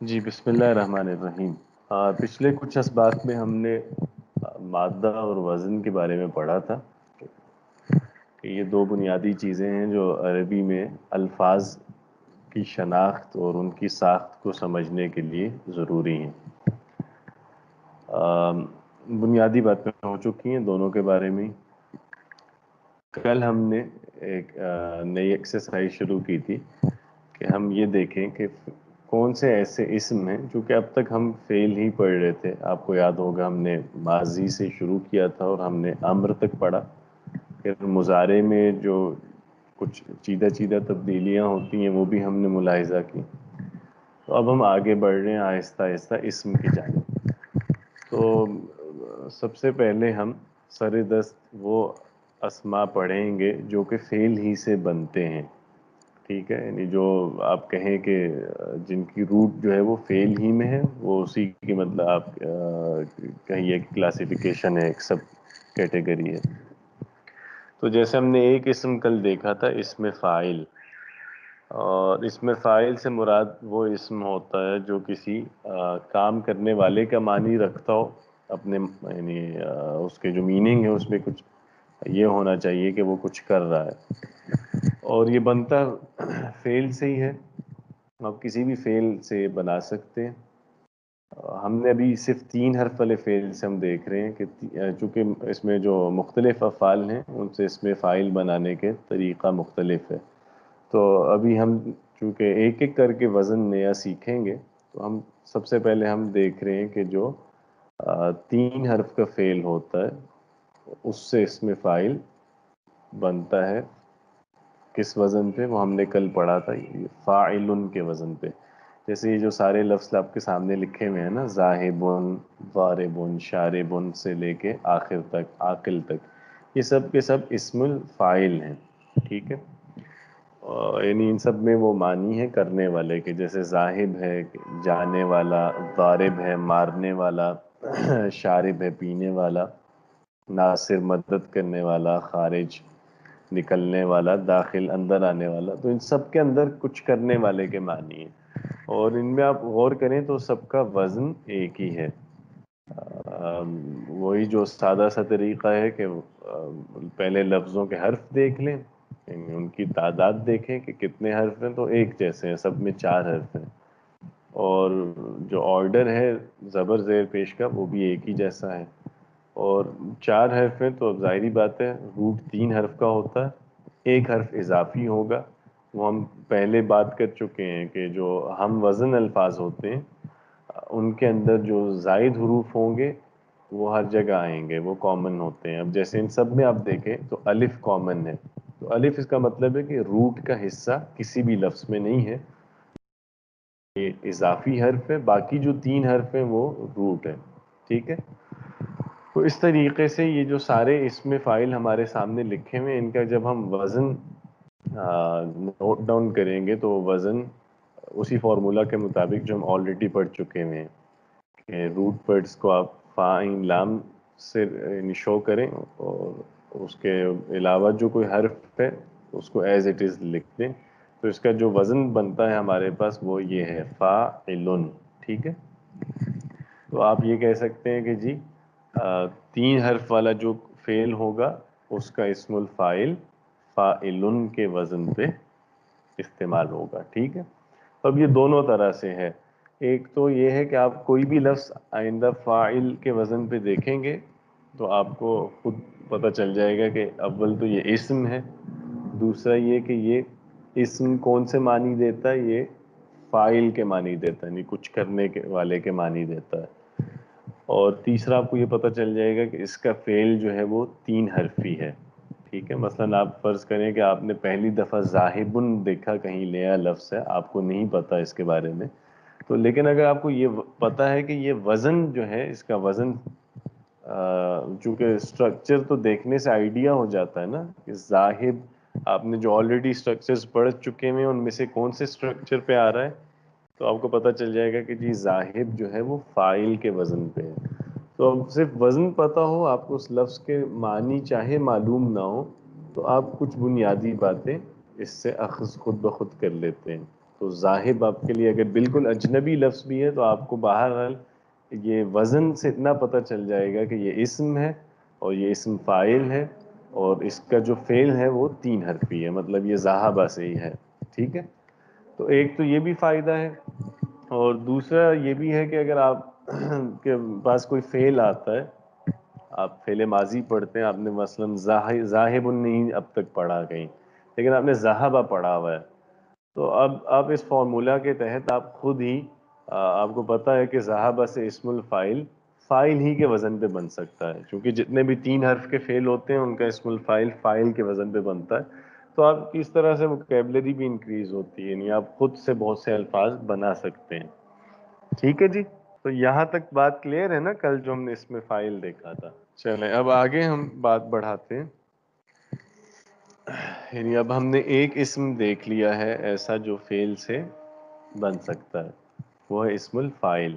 جی بسم اللہ الرحمن الرحیم۔ پچھلے کچھ اسباق میں ہم نے مادہ اور وزن کے بارے میں پڑھا تھا کہ یہ دو بنیادی چیزیں ہیں جو عربی میں الفاظ کی شناخت اور ان کی ساخت کو سمجھنے کے لیے ضروری ہیں۔ بنیادی باتیں ہو چکی ہیں دونوں کے بارے میں۔ کل ہم نے ایک نئی ایکسرسائز شروع کی تھی کہ ہم یہ دیکھیں کہ کون سے ایسے اسم ہیں جو کہ اب تک ہم فعل ہی پڑھ رہے تھے۔ آپ کو یاد ہوگا ہم نے ماضی سے شروع کیا تھا اور ہم نے امر تک پڑھا، پھر مضارع میں جو کچھ چیدہ چیدہ تبدیلیاں ہوتی ہیں وہ بھی ہم نے ملاحظہ کی۔ تو اب ہم آگے بڑھ رہے ہیں آہستہ آہستہ اسم کی جانب۔ تو سب سے پہلے ہم سر دست وہ اسما پڑھیں گے جو کہ فعل ہی سے بنتے ہیں، ٹھیک ہے؟ یعنی جو آپ کہیں کہ جن کی روٹ جو ہے وہ فعل ہی میں ہے، وہ اسی کی مطلب آپ کہیں ایک کلاسیفیکیشن ہے، ایک سب کیٹیگری ہے۔ تو جیسے ہم نے ایک اسم کل دیکھا تھا، اسم فاعل، اور اسم فاعل سے مراد وہ اسم ہوتا ہے جو کسی کام کرنے والے کا معنی رکھتا ہو اپنے، یعنی اس کے جو میننگ ہے اس میں کچھ یہ ہونا چاہیے کہ وہ کچھ کر رہا ہے، اور یہ بنتا فعل سے ہی ہے۔ آپ کسی بھی فعل سے بنا سکتے ہیں۔ ہم نے ابھی صرف 3 حرف والے فعل سے ہم دیکھ رہے ہیں کہ چونکہ اس میں جو مختلف افعال ہیں ان سے اس میں فاعل بنانے کے طریقہ مختلف ہے، تو ابھی ہم چونکہ ایک ایک کر کے وزن نیا سیکھیں گے، تو ہم سب سے پہلے ہم دیکھ رہے ہیں کہ جو 3 حرف کا فعل ہوتا ہے اس سے اس میں فاعل بنتا ہے کس وزن پہ، وہ ہم نے کل پڑھا تھا، فاعلن کے وزن پہ۔ جیسے یہ جو سارے لفظ آپ کے سامنے لکھے ہوئے ہیں نا، ذاہبن، ضاربن، شاربن سے لے کے آخر تک، عاقل تک، یہ سب کے سب اسم الفاعل ہیں، ٹھیک ہے؟ یعنی ان سب میں وہ معنی ہے کرنے والے کے، جیسے ذاہب ہے جانے والا، ضارب ہے مارنے والا، شارب ہے پینے والا، ناصر مدد کرنے والا، خارج نکلنے والا، داخل اندر آنے والا۔ تو ان سب کے اندر کچھ کرنے والے کے معنی ہیں، اور ان میں آپ غور کریں تو سب کا وزن ایک ہی ہے۔ وہی جو سادہ سا طریقہ ہے کہ پہلے لفظوں کے حرف دیکھ لیں، یعنی ان کی تعداد دیکھیں کہ کتنے حرف ہیں، تو ایک جیسے ہیں، سب میں 4 حرف ہیں، اور جو آرڈر ہے زبر زیر پیش کا وہ بھی ایک ہی جیسا ہے، اور 4 حرف ہیں تو ظاہری بات ہے روٹ 3 حرف کا ہوتا ہے، ایک حرف اضافی ہوگا، وہ ہم پہلے بات کر چکے ہیں کہ جو ہم وزن الفاظ ہوتے ہیں ان کے اندر جو زائد حروف ہوں گے وہ ہر جگہ آئیں گے، وہ کامن ہوتے ہیں۔ اب جیسے ان سب میں آپ دیکھیں تو الف کامن ہے، تو الف اس کا مطلب ہے کہ روٹ کا حصہ کسی بھی لفظ میں نہیں ہے، یہ اضافی حرف ہے، باقی جو 3 حرف ہیں وہ روٹ ہے، ٹھیک ہے؟ تو اس طریقے سے یہ جو سارے اسم فاعل ہمارے سامنے لکھے ہوئے ہیں، ان کا جب ہم وزن نوٹ ڈاؤن کریں گے تو وزن اسی فارمولا کے مطابق جو ہم آلریڈی پڑھ چکے ہوئے ہیں کہ روٹ ورڈز کو آپ فاعل لام سے شو کریں، اور اس کے علاوہ جو کوئی حرف ہے اس کو ایز اٹ از لکھ دیں، تو اس کا جو وزن بنتا ہے ہمارے پاس وہ یہ ہے فاعلن، ٹھیک ہے؟ تو آپ یہ کہہ سکتے ہیں کہ جی 3 حرف والا جو فعل ہوگا اس کا اسم الفاعل فاعلن کے وزن پہ استعمال ہوگا، ٹھیک ہے؟ اب یہ دونوں طرح سے ہے۔ ایک تو یہ ہے کہ آپ کوئی بھی لفظ آئندہ فاعل کے وزن پہ دیکھیں گے تو آپ کو خود پتہ چل جائے گا کہ اول تو یہ اسم ہے، دوسرا یہ کہ یہ اسم کون سے معنی دیتا ہے، یہ فاعل کے معنی دیتا ہے، یعنی کچھ کرنے کے والے کے معنی دیتا ہے، اور تیسرا آپ کو یہ پتہ چل جائے گا کہ اس کا فعل جو ہے وہ 3 حرفی ہے، ٹھیک ہے؟ مثلا آپ فرض کریں کہ آپ نے پہلی دفعہ ذاہبن دیکھا، کہیں نیا لفظ ہے، آپ کو نہیں پتا اس کے بارے میں، تو لیکن اگر آپ کو یہ پتا ہے کہ یہ وزن جو ہے، اس کا وزن چونکہ اسٹرکچر تو دیکھنے سے آئیڈیا ہو جاتا ہے نا کہ ذاہب، آپ نے جو آلریڈی اسٹرکچرز پڑھ چکے ہیں ان میں سے کون سے اسٹرکچر پہ آ رہا ہے، تو آپ کو پتہ چل جائے گا کہ جی ذاہب جو ہے وہ فاعل کے وزن پہ ہے۔ تو اب صرف وزن پتہ ہو، آپ کو اس لفظ کے معنی چاہے معلوم نہ ہو، تو آپ کچھ بنیادی باتیں اس سے اخذ خود بخود کر لیتے ہیں۔ تو ذاہب آپ کے لیے اگر بالکل اجنبی لفظ بھی ہے تو آپ کو بہرحال یہ وزن سے اتنا پتہ چل جائے گا کہ یہ اسم ہے اور یہ اسم فاعل ہے اور اس کا جو فعل ہے وہ 3 حرفی ہے، مطلب یہ ذہبہ سے ہی ہے. ٹھیک ہے، تو ایک تو یہ بھی فائدہ ہے، اور دوسرا یہ بھی ہے کہ اگر آپ کے پاس کوئی فعل آتا ہے، آپ فعل ماضی پڑھتے ہیں، آپ نے مثلا ذاہب نہیں اب تک پڑھا کہیں، لیکن آپ نے ذہبہ پڑھا ہوا ہے، تو اب آپ اس فارمولا کے تحت آپ خود ہی آپ کو پتا ہے کہ ذہبہ سے اسم الفاعل فاعل ہی کے وزن پہ بن سکتا ہے، کیونکہ جتنے بھی 3 حرف کے فعل ہوتے ہیں ان کا اسم الفاعل فاعل کے وزن پہ بنتا ہے. تو آپ کی اس طرح سے وکیبلری بھی انکریز ہوتی ہے، یعنی آپ خود سے بہت سے الفاظ بنا سکتے ہیں. ٹھیک ہے جی، تو یہاں تک بات کلیئر ہے نا کل جو ہم نے اس میں فائل دیکھا تھا؟ چلیں اب آگے ہم بات بڑھاتے ہیں. یعنی اب ہم نے ایک اسم دیکھ لیا ہے ایسا جو فعل سے بن سکتا ہے، وہ ہے اسم الفاعل.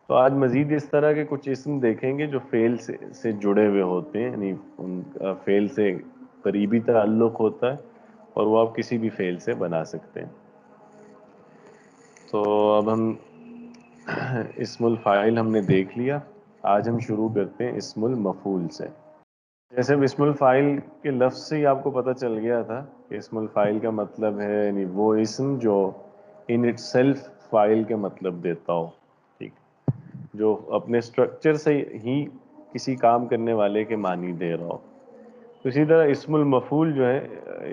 تو آج مزید اس طرح کے کچھ اسم دیکھیں گے جو فعل سے جڑے ہوئے ہوتے ہیں، یعنی ان کا فعل سے قریبی تعلق ہوتا ہے اور وہ آپ کسی بھی فعل سے بنا سکتے ہیں. تو اب ہم اسم الفاعل ہم نے دیکھ لیا، آج ہم شروع کرتے ہیں اسم المفعول سے. جیسے اسم الفاعل کے لفظ سے ہی آپ کو پتہ چل گیا تھا کہ اسم الفاعل کا مطلب ہے یعنی وہ اسم جو ان اٹ سیلف فاعل کے مطلب دیتا ہو، ٹھیک، جو اپنے سٹرکچر سے ہی کسی کام کرنے والے کے معنی دے رہا ہو. تو اسی طرح اسم المفعول جو ہے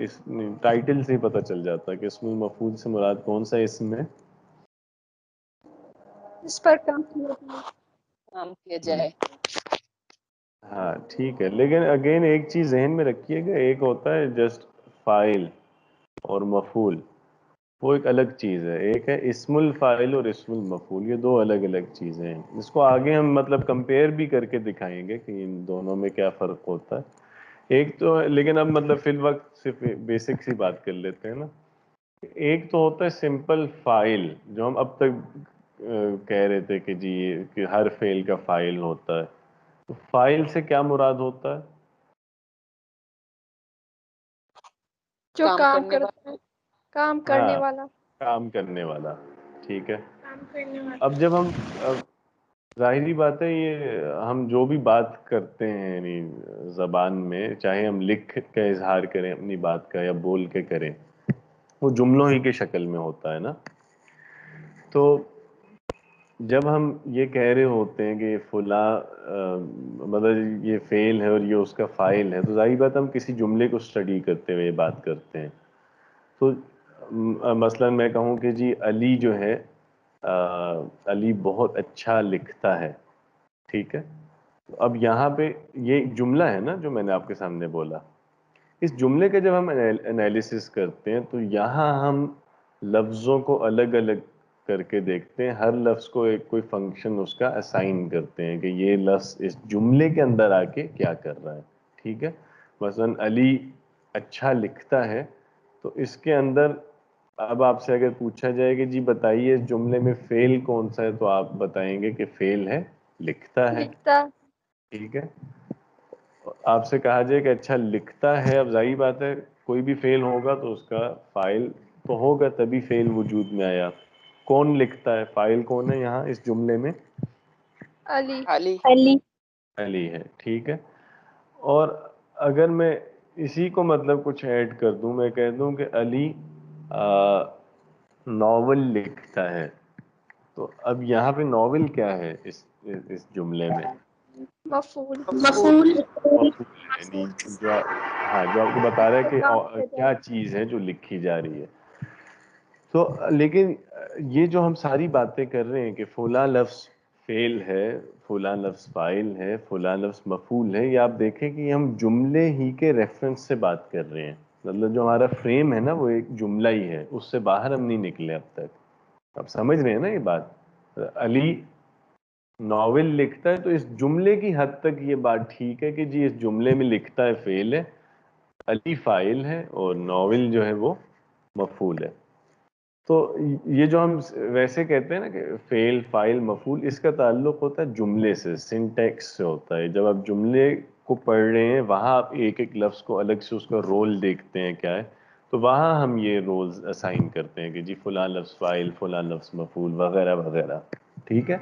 اس ٹائٹل سے ہی پتہ چل جاتا ہے کہ اسم المفعول سے مراد کون سا اسم ہے. اس پر کام کیا جائے. ہاں ٹھیک ہے، لیکن اگین ایک چیز ذہن میں رکھیے گا، ایک ہوتا ہے جسٹ فاعل اور مفعول، وہ ایک الگ چیز ہے. ایک ہے اسم الفاعل اور اسم المفعول، یہ دو الگ الگ چیزیں ہیں. اس کو آگے ہم مطلب کمپیئر بھی کر کے دکھائیں گے کہ ان دونوں میں کیا فرق ہوتا ہے. ایک تو لیکن اب مطلب فی الوقت صرف بیسک سی بات کر لیتے ہیں نا. ایک تو ہوتا ہے سمپل فاعل، جو ہم اب تک کہہ رہے تھے کہ جی کہ ہر فعل کا فاعل ہوتا ہے. تو فاعل سے کیا مراد ہوتا ہے؟ جو کام کرتا ہے، کام کرنے ہاں، والا. کام کرنے والا. ٹھیک ہے، کام کرنے والا. اب جب ہم ظاہری بات ہے یہ ہم جو بھی بات کرتے ہیں یعنی زبان میں، چاہے ہم لکھ کے اظہار کریں اپنی بات کا یا بول کے کریں، وہ جملوں ہی کی شکل میں ہوتا ہے نا. تو جب ہم یہ کہہ رہے ہوتے ہیں کہ فلاں مطلب یہ فعل ہے اور یہ اس کا فاعل ہے، تو ظاہر بات ہم کسی جملے کو اسٹڈی کرتے ہوئے بات کرتے ہیں. تو مثلا میں کہوں کہ جی علی جو ہے علی بہت اچھا لکھتا ہے. ٹھیک ہے، تو اب یہاں پہ یہ ایک جملہ ہے نا جو میں نے آپ کے سامنے بولا. اس جملے کا جب ہم انالیسس کرتے ہیں تو یہاں ہم لفظوں کو الگ الگ کر کے دیکھتے ہیں، ہر لفظ کو ایک کوئی فنکشن اس کا اسائن کرتے ہیں کہ یہ لفظ اس جملے کے اندر آ کے کیا کر رہا ہے. ٹھیک ہے، مثلا علی اچھا لکھتا ہے، تو اس کے اندر اب آپ سے اگر پوچھا جائے کہ جی بتائیے اس جملے میں فعل کون سا ہے، تو آپ بتائیں گے کہ فعل ہے لکھتا ہے. لکھتا. ٹھیک ہے، آپ سے کہا جائے کہ اچھا لکھتا ہے، اب ظاہر بات ہے کوئی بھی فعل ہوگا تو اس کا فاعل تو ہوگا تبھی فعل وجود میں آیا. کون لکھتا ہے؟ فاعل کون ہے یہاں اس جملے میں؟ علی. علی. علی ہے. ٹھیک ہے، اور اگر میں اسی کو مطلب کچھ ایڈ کر دوں، میں کہہ دوں کہ علی ناول لکھتا ہے، تو اب یہاں پہ ناول کیا ہے اس جملے میں؟ مفعول. مفعول. مفعول ہے، یعنی جو ہاں جو آپ کو بتا رہا ہے کہ کام کیا جائے. کیا چیز ہے جو لکھی جا رہی ہے. تو لیکن یہ جو ہم ساری باتیں کر رہے ہیں کہ فلاں لفظ فعل ہے، فلاں لفظ فاعل ہے، فلاں لفظ مفعول ہے، یہ آپ دیکھیں کہ ہم جملے ہی کے ریفرنس سے بات کر رہے ہیں. مطلب جو ہمارا فریم ہے نا وہ ایک جملہ ہی ہے، اس سے باہر ہم نہیں نکلے اب تک. آپ سمجھ رہے ہیں نا یہ بات؟ علی ناول لکھتا ہے، تو اس جملے کی حد تک یہ بات ٹھیک ہے کہ جی اس جملے میں لکھتا ہے فعل ہے، علی فاعل ہے اور ناول جو ہے وہ مفعول ہے. تو یہ جو ہم ویسے کہتے ہیں نا کہ فعل فاعل مفعول، اس کا تعلق ہوتا ہے جملے سے، سنٹیکس سے ہوتا ہے. جب آپ جملے کو پڑھ رہے ہیں وہاں آپ ایک ایک لفظ کو الگ سے اس کا رول دیکھتے ہیں کیا ہے، تو وہاں ہم یہ رولز اسائن کرتے ہیں کہ جی فلاں لفظ فاعل، فلاں لفظ مفعول وغیرہ وغیرہ. ٹھیک ہے.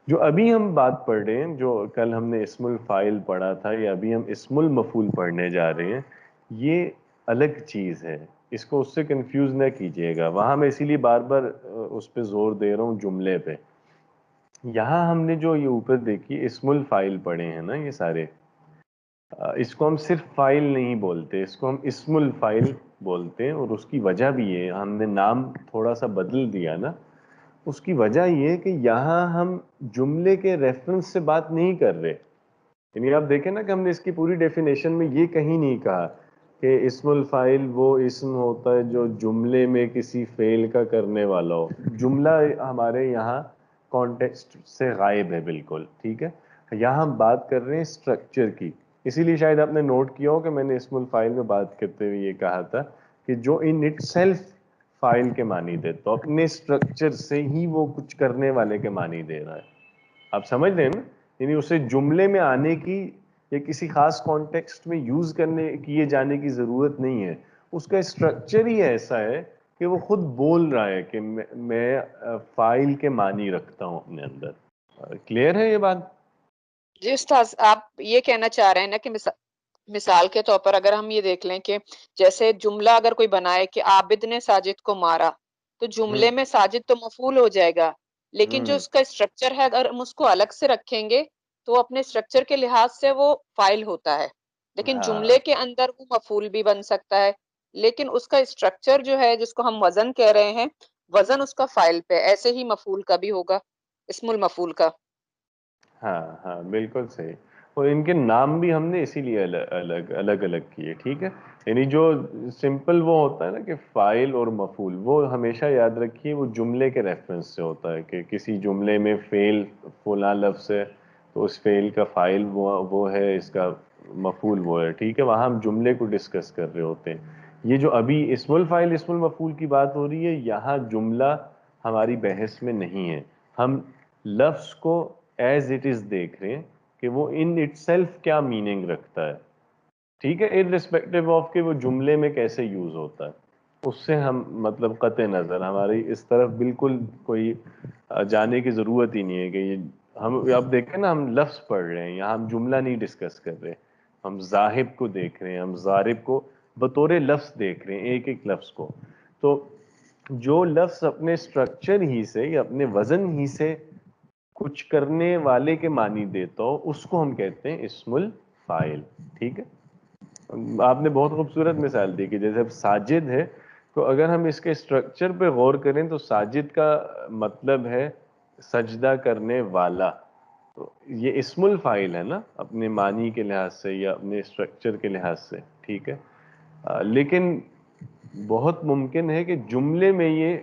جو ابھی ہم بات پڑھ رہے ہیں، جو کل ہم نے اسم الفاعل پڑھا تھا یا ابھی ہم اسم المفعول پڑھنے جا رہے ہیں، یہ الگ چیز ہے. اس کو اس سے کنفیوز نہ کیجیے گا. وہاں میں اسی لیے بار بار اس پہ زور دے رہا ہوں جملے پہ. یہاں ہم نے جو یہ اوپر دیکھی اسم الفاعل پڑھے ہیں نا یہ سارے، اس کو ہم صرف فائل نہیں بولتے، اس کو ہم اسم الفاعل بولتے ہیں. اور اس کی وجہ بھی ہے، ہم نے نام تھوڑا سا بدل دیا نا. اس کی وجہ یہ ہے کہ یہاں ہم جملے کے ریفرنس سے بات نہیں کر رہے. یعنی آپ دیکھیں نا کہ ہم نے اس کی پوری ڈیفینیشن میں یہ کہیں نہیں کہا کہ اسم الفاعل وہ اسم ہوتا ہے جو جملے میں کسی فعل کا کرنے والا ہو. جملہ ہمارے یہاں کانٹیکسٹ سے غائب ہے بالکل. ٹھیک ہے. یہاں ہم بات کر رہے ہیں اسٹرکچر کی. اسی لیے شاید آپ نے نوٹ کیا ہو کہ میں نے اسم الفاعل میں بات کرتے ہوئے یہ کہا تھا کہ جو ان اٹ سیلف فائل کے معنی دے، تو اپنے اسٹرکچر سے ہی وہ کچھ کرنے والے کے معنی دے رہا ہے. آپ سمجھ رہے ہیں نا؟ یعنی اسے جملے میں آنے کی یا کسی خاص کانٹیکسٹ میں یوز کیے جانے کی ضرورت نہیں ہے. اس کا اسٹرکچر ہی ایسا ہے کہ وہ خود بول رہا ہے کہ میں فائل کے معنی رکھتا ہوں اپنے اندر. کلیئر ہے یہ بات؟ جی استاذ، آپ یہ کہنا چاہ رہے ہیں نا کہ مثال کے طور پر اگر ہم یہ دیکھ لیں کہ جیسے جملہ اگر کوئی بنائے کہ عابد نے ساجد کو مارا، تو ہوں جملے میں ساجد تو مفعول ہو جائے گا، لیکن جو ہوں اس کا اسٹرکچر ہے اگر ہم اس کو الگ سے رکھیں گے تو اپنے اسٹرکچر کے لحاظ سے وہ فائل ہوتا ہے، لیکن ہاں جملے کے اندر وہ مفعول بھی بن سکتا ہے. لیکن اس کا اسٹرکچر جو ہے جس کو ہم وزن کہہ رہے ہیں، وزن اس کا فائل پہ، ایسے ہی مفعول کا بھی ہوگا، اسم المفعول کا. ہاں ہاں بالکل صحیح. اور ان کے نام بھی ہم نے اسی لیے الگ الگ کیے. ٹھیک ہے. یعنی جو سمپل وہ ہوتا ہے نا کہ فاعل اور مفعول، وہ ہمیشہ یاد رکھیے وہ جملے کے ریفرنس سے ہوتا ہے کہ کسی جملے میں فعل فلاں لفظ ہے تو اس فعل کا فاعل وہ ہے، اس کا مفعول وہ ہے. ٹھیک ہے. وہاں ہم جملے کو ڈسکس کر رہے ہوتے ہیں. یہ جو ابھی اسم الفاعل اسم المفعول کی بات ہو رہی ہے، یہاں جملہ ہماری بحث میں نہیں ہے. ہم لفظ کو ایز اٹ از دیکھ رہے ہیں کہ وہ ان اٹ سیلف کیا میننگ رکھتا ہے. ٹھیک ہے. ارسپیکٹو آف کہ وہ جملے میں کیسے یوز ہوتا ہے، اس سے ہم مطلب قطع نظر ہماری اس طرف بالکل کوئی جانے کی ضرورت ہی نہیں ہے کہ یہ ہم اب دیکھیں نا، ہم لفظ پڑھ رہے ہیں یہاں، ہم جملہ نہیں ڈسکس کر رہے. ہم ذاہب کو دیکھ رہے ہیں، ہم ضارب کو بطور لفظ دیکھ رہے ہیں، ایک ایک لفظ کو. تو جو لفظ اپنے اسٹرکچر ہی سے یا اپنے وزن ہی سے کچھ کرنے والے کے معنی دیتا ہو، اس کو ہم کہتے ہیں اسم الفاعل. ٹھیک ہے. آپ نے بہت خوبصورت مثال دی کہ جیسے اب ساجد ہے، تو اگر ہم اس کے اسٹرکچر پہ غور کریں تو ساجد کا مطلب ہے سجدہ کرنے والا. تو یہ اسم الفاعل ہے نا اپنے معنی کے لحاظ سے یا اپنے اسٹرکچر کے لحاظ سے. ٹھیک ہے. لیکن بہت ممکن ہے کہ جملے میں یہ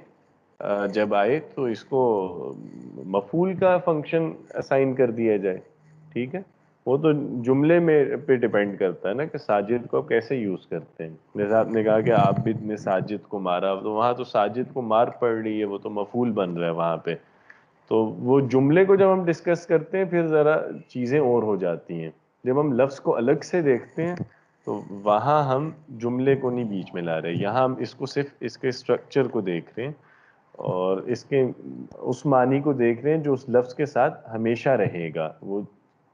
جب آئے تو اس کو مفعول کا فنکشن اسائن کر دیا جائے. ٹھیک ہے. وہ تو جملے میں پہ ڈیپینڈ کرتا ہے نا کہ ساجد کو کیسے یوز کرتے ہیں. جیسے آپ نے کہا کہ عابد نے ساجد کو مارا، تو وہاں تو ساجد کو مار پڑ رہی ہے، وہ تو مفعول بن رہا ہے وہاں پہ. تو وہ جملے کو جب ہم ڈسکس کرتے ہیں پھر ذرا چیزیں اور ہو جاتی ہیں. جب ہم لفظ کو الگ سے دیکھتے ہیں تو وہاں ہم جملے کو نہیں بیچ میں لا رہے. یہاں ہم اس کو صرف اس کے اسٹرکچر کو دیکھ رہے ہیں اور اس کے اس معنی کو دیکھ رہے ہیں جو اس لفظ کے ساتھ ہمیشہ رہے گا، وہ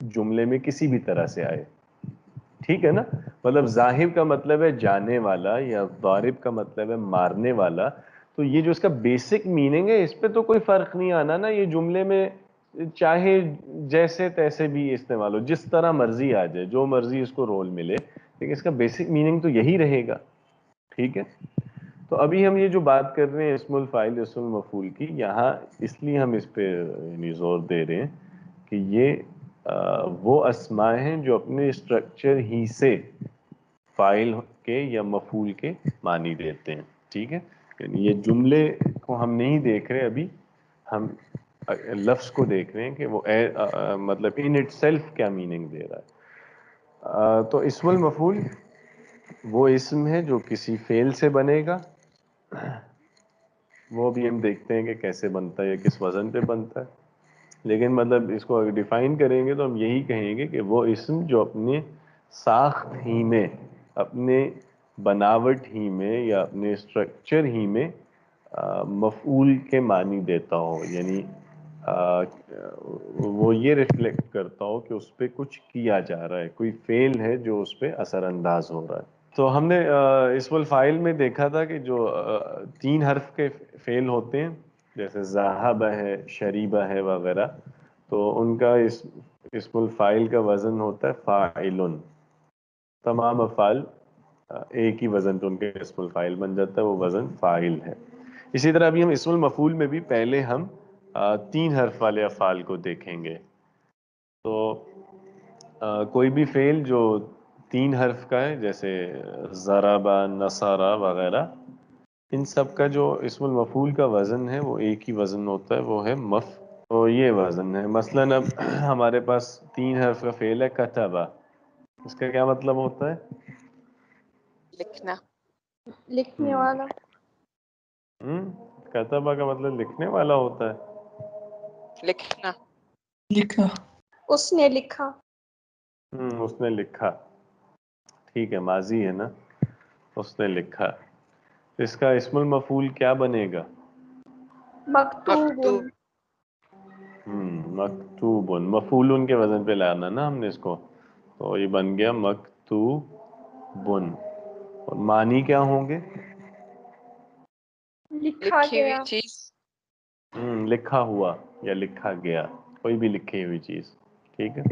جملے میں کسی بھی طرح سے آئے. ٹھیک ہے نا. مطلب ظاہر کا مطلب ہے جانے والا یا ضارب کا مطلب ہے مارنے والا. تو یہ جو اس کا بیسک میننگ ہے اس پہ تو کوئی فرق نہیں آنا نا. یہ جملے میں چاہے جیسے تیسے بھی استعمال ہو، جس طرح مرضی آ جائے، جو مرضی اس کو رول ملے، لیکن اس کا بیسک میننگ تو یہی رہے گا. ٹھیک ہے. تو ابھی ہم یہ جو بات کر رہے ہیں اسم الفاعل اسم المفعول کی، یہاں اس لیے ہم اس پہ یعنی زور دے رہے ہیں کہ یہ وہ اسماء ہیں جو اپنے اسٹرکچر ہی سے فاعل کے یا مفعول کے معنی دیتے ہیں. ٹھیک ہے. یعنی یہ جملے کو ہم نہیں دیکھ رہے ابھی، ہم لفظ کو دیکھ رہے ہیں کہ وہ مطلب ان اٹ سیلف کیا میننگ دے رہا ہے. تو اسم المفعول وہ اسم ہے جو کسی فعل سے بنے گا. وہ بھی ہم دیکھتے ہیں کہ کیسے بنتا ہے یا کس وزن پہ بنتا ہے. لیکن مطلب اس کو اگر ڈیفائن کریں گے تو ہم یہی کہیں گے کہ وہ اسم جو اپنے ساخت ہی میں، اپنے بناوٹ ہی میں یا اپنے اسٹرکچر ہی میں مفعول کے معنی دیتا ہو، یعنی وہ یہ ریفلیکٹ کرتا ہو کہ اس پہ کچھ کیا جا رہا ہے، کوئی فعل ہے جو اس پہ اثر انداز ہو رہا ہے. تو ہم نے اسم الفاعل میں دیکھا تھا کہ جو 3 حرف کے فعل ہوتے ہیں جیسے ذہب ہے، شریبہ ہے وغیرہ، تو ان کا اسم الفاعل کا وزن ہوتا ہے فاعلن. تمام افعال ایک ہی وزن پہ ان کے اسم الفاعل بن جاتا ہے، وہ وزن فاعل ہے. اسی طرح ابھی ہم اسم المفعول میں بھی پہلے ہم 3 حرف والے افعال کو دیکھیں گے. تو کوئی بھی فعل جو 3 حرف کا ہے جیسے ضربا، نصرا وغیرہ، ان سب کا جو اسم المفعول کا وزن ہے وہ ایک ہی وزن ہوتا ہے، وہ ہے مف. تو یہ وزن ہے. مثلا اب ہمارے پاس 3 حرف کا فعل ہے کتبہ، اس کا کیا مطلب ہوتا ہے؟ لکھنا. لکھنے والا. کتبہ کا مطلب لکھنے والا ہوتا ہے. لکھنا. لکھا. اس نے لکھا. اس نے لکھا. ٹھیک ہے، ماضی ہے نا، اس نے لکھا. اس کا اسم المفعول کیا بنے گا؟ مکتوب. مکتوب. مکتوب. مفعول کے وزن پہ لانا نا ہم نے اس کو، تو یہ بن گیا مکتوب. اور معنی کیا ہوں گے؟ لکھا لکھی ہوئی گیا. چیز. لکھا ہوا یا لکھا گیا، کوئی بھی لکھی ہوئی چیز. ٹھیک ہے،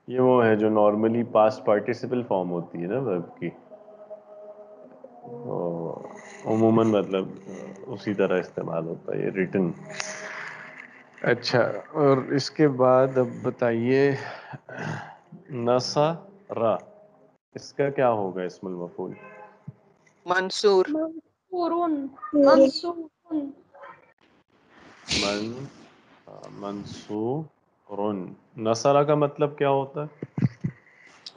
یہ وہ ہے جو نارملی پاسٹ پارٹیسپل فارم ہوتی ہے نا ورب کی، عموماً مطلب اسی طرح استعمال ہوتا ہے یہ ریٹن. اچھا، اور اس کے بعد اب بتائیے نصرہ، اس کا کیا ہوگا اسم المفعول؟ منصور. منصورون. منصورون. منصورن. نصرہ کا مطلب کیا ہوتا ہے؟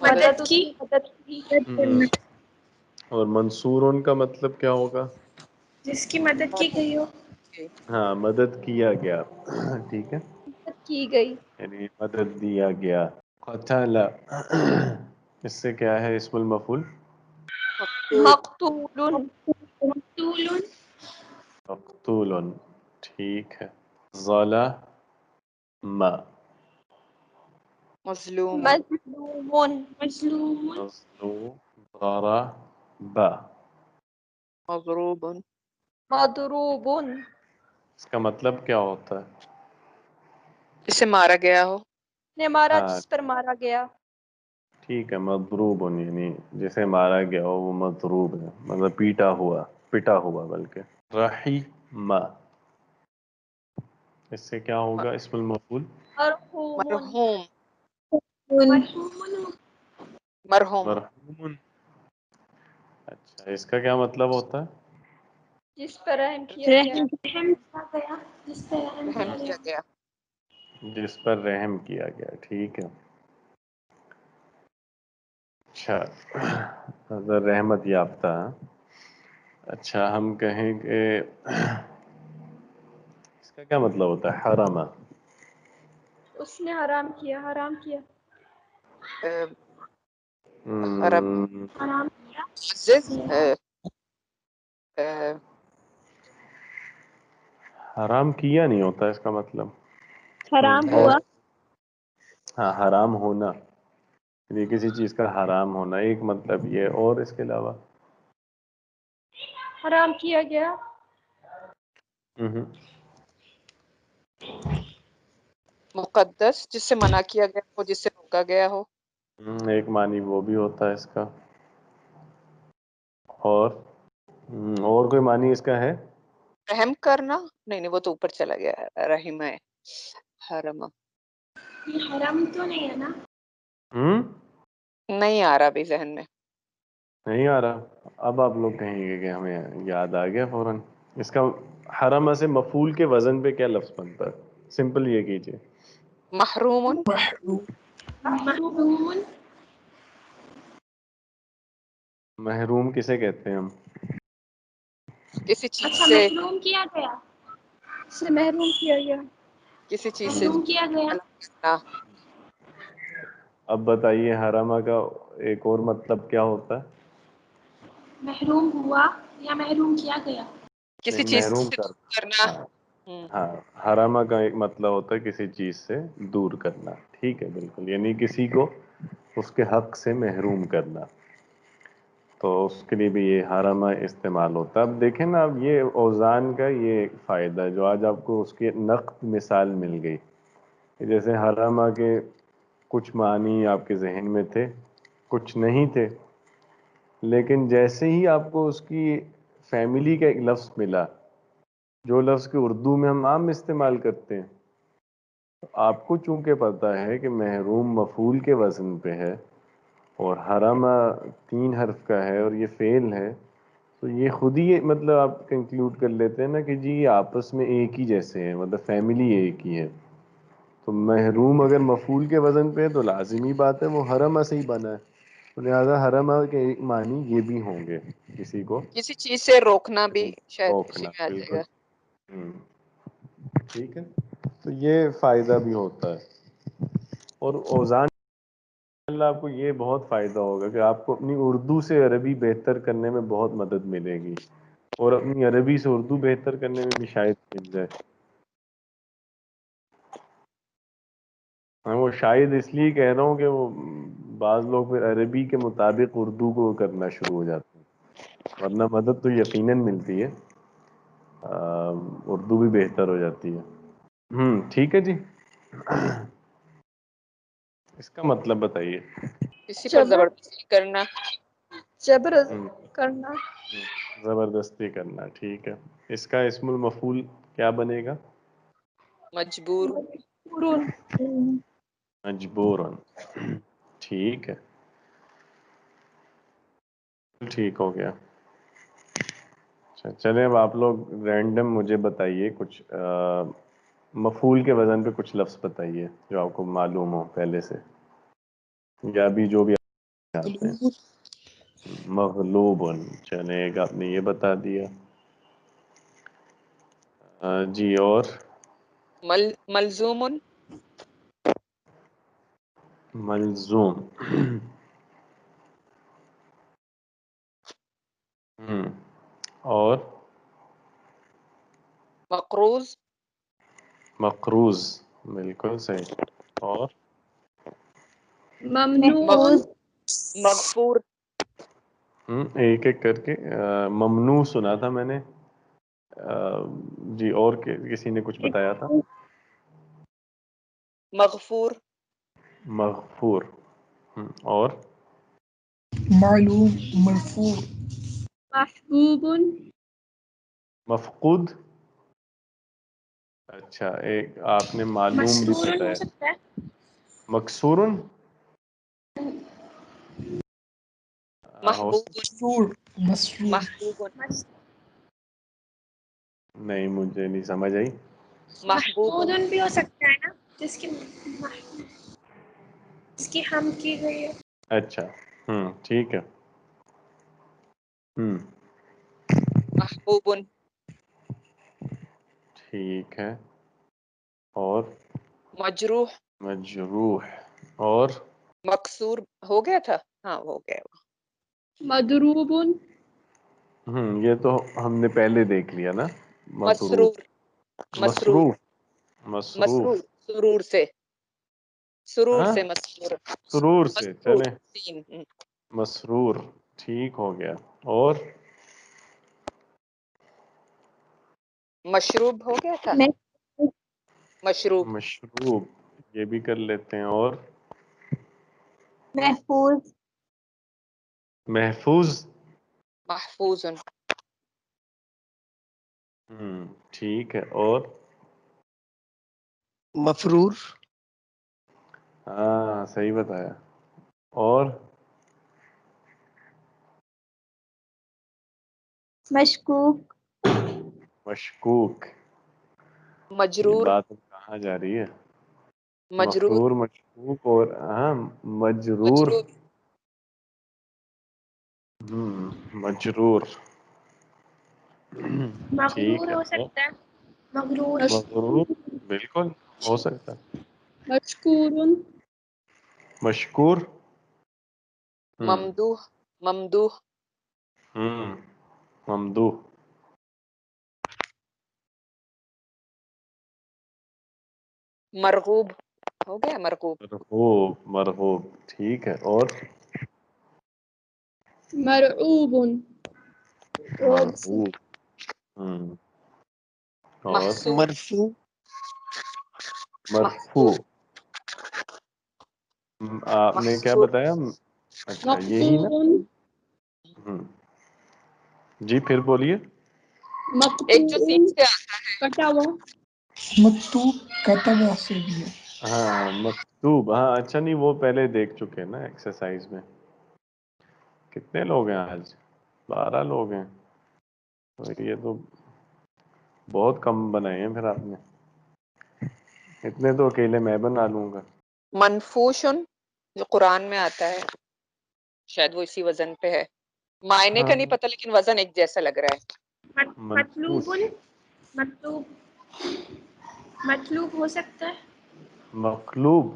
مدد کی. مدد کی. اور منصورن کا مطلب کیا ہوگا؟ جس کی مدد کی گئی ہو. ہاں، مدد کیا گیا. ٹھیک ہے، مدد کی گئی. یعنی مدد دیا گیا. قتل، اس سے کیا ہے اسم المفعول؟ مقتول. مقتولون. مقتولون. مقتول. ٹھیک ہے. ظلم، مظلوم. مظلومون. مظلومون. مظلوم. ضرب، مضروب. مضروبون. اس کا مطلب کیا ہوتا ہے؟ جسے مارا گیا ہو. نے مارا، ہاں جس پر مارا گیا. ٹھیک ہے، مضروب یعنی جسے مارا گیا ہو وہ مضروب ہے، مطلب پیٹا ہوا، پٹا ہوا بلکہ. رحیم، اس سے کیا ہوگا اسم المفعول؟ مرحومون. مرحوم. مرحومون. مرحوم. مرحوم. اچھا، اس کا کیا مطلب ہوتا ہے؟ جس پر رحم کیا گیا. رحم کیا گیا. جس پر رحم رحم کیا کیا گیا. گیا. جس پر رحم کیا گیا. ٹھیک ہے. اچھا، اگر رحمت یافتہ. اچھا، ہم کہیں کہ اس کا کیا مطلب ہوتا ہے؟ حرامہ. اس نے حرام کیا. حرام کیا. عرب. حرام کیا. معزز. حرام کیا نہیں ہوتا اس کا مطلب. حرام اور ہوا. ہاں، حرام ہونا، یعنی کسی چیز کا حرام ہونا ایک مطلب یہ. اور اس کے علاوہ حرام کیا گیا. مقدس، جس سے منع کیا گیا ہو، جس سے روکا گیا ہو. ایک معنی وہ بھی ہوتا ہے اس کا. اور کوئی معنی اس کا ہے؟ رحم کرنا. نہیں، وہ تو اوپر چلا گیا. رحم ہے. حرم. یہ حرام تو نہیں ہے نا. نہیں آ رہا بھی ذہن میں. نہیں آ رہا. اب آپ لوگ کہیں گے کہ ہمیں یاد آ گیا فوراً. اس کا حرم سے مفعول کے وزن پہ کیا لفظ بنتا ہے؟ سمپل یہ کیجئے. محروم. محرومون. محروم کسے کہتے ہیں ہم؟ کسی چیز اچھا، سے. محروم کیا گیا. سے محروم کیا گیا. کسی چیز سے محروم کیا گیا. الگ کرنا. اب بتائیے حرامہ کا ایک اور مطلب کیا ہوتا ہے؟ محروم ہوا یا محروم کیا گیا. کسی نہیں، چیز محروم سے کر. کرنا. ہاں ہاں، حرامہ کا ایک مطلب ہوتا ہے کسی چیز سے دور کرنا. ٹھیک ہے، بالکل، یعنی کسی کو اس کے حق سے محروم کرنا، تو اس کے لیے بھی یہ حرامہ استعمال ہوتا ہے. اب دیکھیں نا، اب یہ اوزان کا یہ فائدہ ہے جو آج آپ کو اس کی نقد مثال مل گئی، کہ جیسے حرامہ کے کچھ معنی آپ کے ذہن میں تھے، کچھ نہیں تھے، لیکن جیسے ہی آپ کو اس کی فیملی کا ایک لفظ ملا، جو لفظ کے اردو میں ہم عام استعمال کرتے ہیں، تو آپ کو چونکہ پتہ ہے کہ محروم مفعول کے وزن پہ ہے اور حرامہ 3 حرف کا ہے اور یہ فعل ہے، تو یہ خود ہی مطلب آپ کنکلوڈ کر لیتے ہیں نا کہ جی یہ آپس میں ایک ہی جیسے ہیں، مطلب فیملی ایک ہی ہے. تو محروم اگر مفعول کے وزن پہ ہے تو لازمی بات ہے وہ حرامہ سے ہی بنا ہے، تو لہٰذا حرامہ کے ایک معنی یہ بھی ہوں گے، کسی کو کسی چیز سے روکنا بھی شاید اسی روکنا. میں آ جائے بالکل. گا. ٹھیک ہے، تو یہ فائدہ بھی ہوتا ہے. اور اوزان اللہ آپ کو یہ بہت فائدہ ہوگا کہ آپ کو اپنی اردو سے عربی بہتر کرنے میں بہت مدد ملے گی، اور اپنی عربی سے اردو بہتر کرنے میں بھی شاید مل جائے. میں وہ شاید اس لیے کہہ رہا ہوں کہ وہ بعض لوگ پھر عربی کے مطابق اردو کو کرنا شروع ہو جاتے ہیں، ورنہ مدد تو یقیناً ملتی ہے، اردو بھی بہتر ہو جاتی ہے. ٹھیک ہے جی، اس کا مطلب بتائیے. کسی پر زبردستی کرنا. جبر ہم، کرنا. زبردستی کرنا. ٹھیک ہے، اس کا اسم المفعول کیا بنے گا؟ مجبور. مجبورن. ٹھیک ہے، ٹھیک ہو گیا. اچھا چلیں، اب آپ لوگ رینڈم مجھے بتائیے کچھ مفعول کے وزن پہ کچھ لفظ بتائیے جو آپ کو معلوم ہو پہلے سے، یا ابھی جو بھی آتے ہیں. مغلوبن، چلیں ایک آپ نے یہ بتا دیا. جی، اور ملزوم. ملزوم. اور مقروض. مقروض، بالکل صحیح. اور ممنوع. مغفور. ایک ایک کر کے. ممنوع سنا تھا میں نے. جی، اور کسی نے کچھ بتایا تھا؟ مغفور. مغفور. اور معلوم، مرفوع. محبوب. مفقود. اچھا، ایک آپ نے معلوم بھی مسرور ہو بتایا. سکتا ہے. مکسور. ہو محبوب. مسرور، مسرور. محبوب. نہیں، مجھے نہیں سمجھ آئی. محبوب. محمود بھی ہو سکتا ہے نا، جس کی ہم کی گئی ہے. اچھا، ٹھیک ہے. محبوب. ٹھیک ہے. اور مجروح. مجروح. اور مکسور ہو گیا تھا. ہاں ہو گیا. مضروب. یہ تو ہم نے پہلے دیکھ لیا نا. مضروب. مسرور. مسرور. مصروف. مصروف. مسرور. سرور سے. سرور ہاں، سے مسرور. سرور سے. مسرور. چلیں، تین. مسرور. ٹھیک ہو گیا. اور مشروب ہو گیا تھا. مشروب. مشروب، یہ بھی کر لیتے ہیں. اور محفوظ. محفوظ. محفوظ. ٹھیک ہے. اور مفرور. ہاں، صحیح بتایا. اور مشکوک. مشکوک. یہ مجرور. بات کہاں جا رہی ہے؟ مجرور. مفرور، مشکوک، اور مجرور. مجرور. مجرور. ٹھیک مغرور ہے. ہو سکتا ہے. مغرور. مغرور، بالکل ہو سکتا ہے. مشکور. مشکور. ممدوح. ممدوح. ممدوح. مرغوب ہو گیا, مرغوب. مرغوب, مرغوب ٹھیک ہے. اور مرعوب. مرغوب. اور محسوب. مرفوع مرفوع. آپ نے کیا محسوب. بتایا؟ اچھا یہی نا. مقطوع. جی پھر بولیے. ایک جو سین سے آتا ہے, کٹا ہوا. مکتوب کتبہ سے بھی ہے. ہاں مکتوب. ہاں اچھا, نہیں وہ پہلے دیکھ چکے ہیں نا ایکسرسائز میں. کتنے لوگ ہیں آج؟ 12 لوگ ہیں. تو یہ تو بہت کم بنائے ہیں پھر آپ نے. اتنے تو اکیلے میں بنا لوں گا. منفوشن جو قرآن میں آتا ہے, شاید وہ اسی وزن پہ ہے. معنی کا ہاں نہیں پتہ لیکن وزن ایک جیسا لگ رہا ہے. مطلوب. منفوش. مطلوب. مطلوب ہو سکتا ہے. مقلوب.